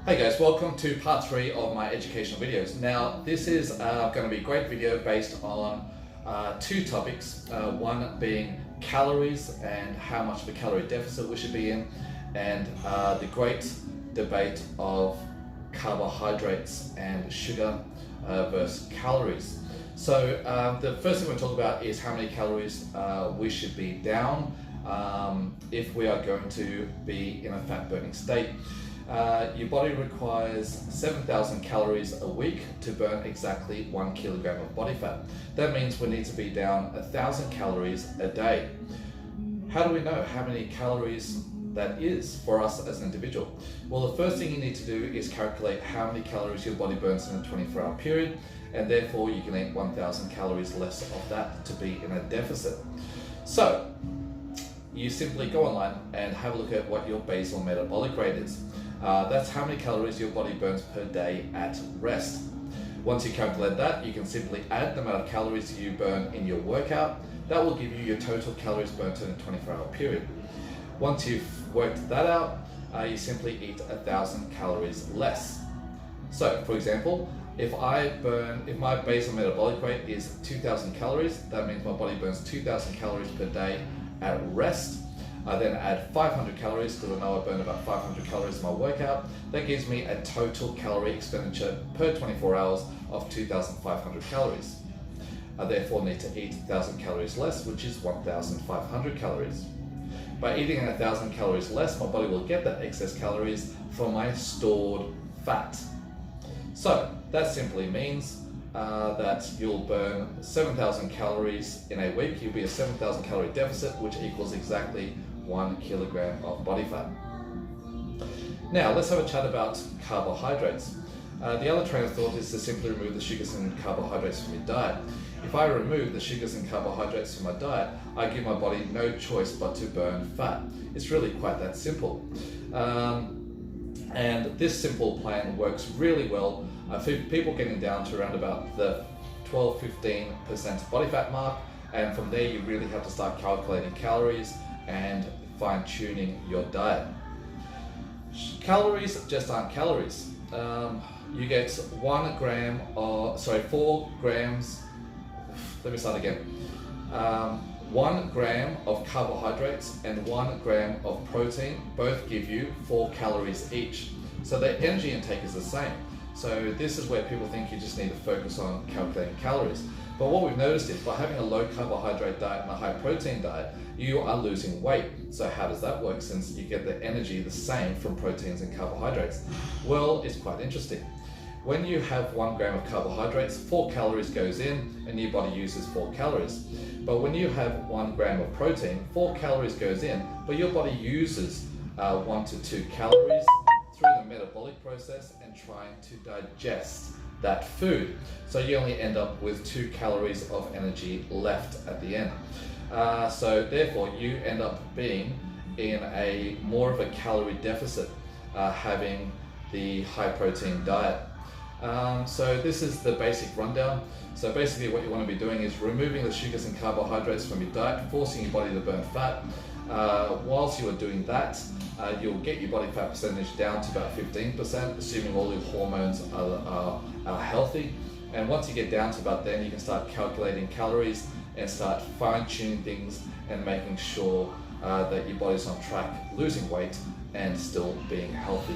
Hey guys, welcome to part 3 of my educational videos. Now this is going to be a great video based on two topics, one being calories and how much of a calorie deficit we should be in, and the great debate of carbohydrates and sugar versus calories. So the first thing we're going to talk about is how many calories we should be down if we are going to be in a fat burning state. Your body requires 7,000 calories a week to burn exactly 1 kilogram of body fat. That means we need to be down 1,000 calories a day. How do we know how many calories that is for us as an individual? Well, the first thing you need to do is calculate how many calories your body burns in a 24-hour period, and therefore you can eat 1,000 calories less of that to be in a deficit. So you simply go online and have a look at what your basal metabolic rate is. That's how many calories your body burns per day at rest. Once you calculate that, you can simply add the amount of calories you burn in your workout. That will give you your total calories burnt in a 24-hour period. Once you've worked that out, you simply eat 1,000 calories less. So, for example, if my basal metabolic rate is 2,000 calories, that means my body burns 2,000 calories per day at rest. I then add 500 calories because I know I burn about 500 calories in my workout. That gives me a total calorie expenditure per 24 hours of 2,500 calories. I therefore need to eat 1,000 calories less, which is 1,500 calories. By eating 1,000 calories less, my body will get that excess calories from my stored fat. So that simply means that you'll burn 7,000 calories in a week. You'll be a 7,000 calorie deficit, which equals exactly 1 kilogram of body fat. Now let's have a chat about carbohydrates. The other train of thought is to simply remove the sugars and carbohydrates from your diet. If I remove the sugars and carbohydrates from my diet, I give my body no choice but to burn fat. It's really quite that simple. And this simple plan works really well for people getting down to around about the 12-15% body fat mark, and from there you really have to start calculating calories and fine-tuning your diet. Calories just aren't calories. You get 4 grams, let me start again. 1 gram of carbohydrates and 1 gram of protein both give you 4 calories each. So the energy intake is the same. So this is where people think you just need to focus on calculating calories. But what we've noticed is by having a low carbohydrate diet and a high protein diet, you are losing weight. So how does that work since you get the energy the same from proteins and carbohydrates? Well, it's quite interesting. When you have 1 gram of carbohydrates, 4 calories goes in and your body uses 4 calories. But when you have 1 gram of protein, 4 calories goes in, but your body uses 1 to 2 calories through the metabolic process and trying to digest that food. So you only end up with 2 calories of energy left at the end. So therefore you end up being in a more of a calorie deficit having the high protein diet. So this is the basic rundown. So basically what you want to be doing is removing the sugars and carbohydrates from your diet, forcing your body to burn fat. Whilst you are doing that, you'll get your body fat percentage down to about 15%, assuming all your hormones are healthy. And once you get down to about then, you can start calculating calories and start fine-tuning things and making sure that your body's on track, losing weight and still being healthy.